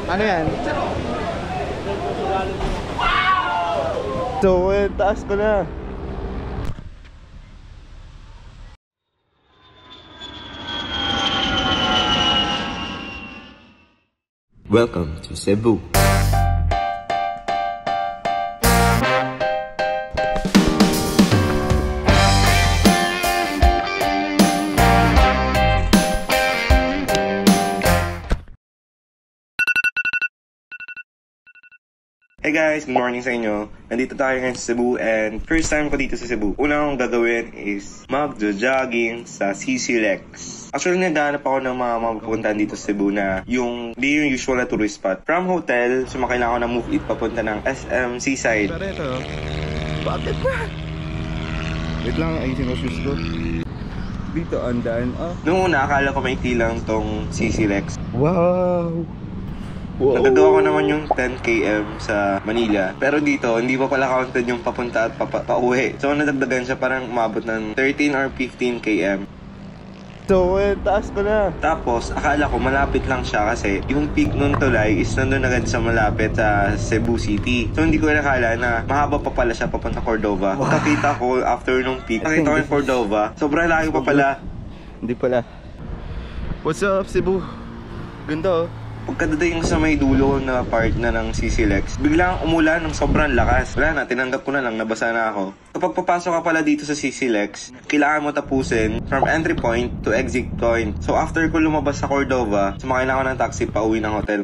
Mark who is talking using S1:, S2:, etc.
S1: Ano yan? So, taas ko na.
S2: Welcome to Cebu.
S3: Hey guys, good morning sa inyo. Nandito tayo ngayon sa Cebu and first time ko dito sa Cebu. Una kong gagawin is magjo-jogging sa CC Lex. Actually, naghahanap ako ng mga mapupuntahan dito sa Cebu na di yung usual na tourist spot. From hotel, sumakay lang ako ng Move It papunta ng SM Seaside.
S1: Pero ito, bakit ba? Wait lang, ayusin ko shoes ko. Dito, andaan.
S3: Noong una, akala ko maikli lang tong CC Lex.
S1: Wow!
S3: Nagagawa ko naman yung 10 km sa Manila. Pero dito, hindi pa pala counted yung papunta at pauwi. So, nadagdagan siya parang umabot ng 13 or 15 km.
S1: So, taas ko na.
S3: Tapos, akala ko malapit lang siya kasi yung peak nung tulay is nandun agad sa malapit sa Cebu City. So, hindi ko nakala na mahaba pa pala siya papunta Cordova. Pagkakita ko after nung peak, nakita ko yung Cordova. Sobrang laki pa pala.
S1: Hindi pala. What's up, Cebu? Ganda oh.
S3: Pagkadating sa may dulo na part na ng CC Lex, biglang umulan ng sobrang lakas. Wala na, tinanggap ko na lang, nabasa na ako. Kapag papasok ka pala dito sa CC Lex, kailangan mo tapusin from entry point to exit point. So after ko lumabas sa Cordova, sumakay na ako ng taxi pa uwi ng hotel.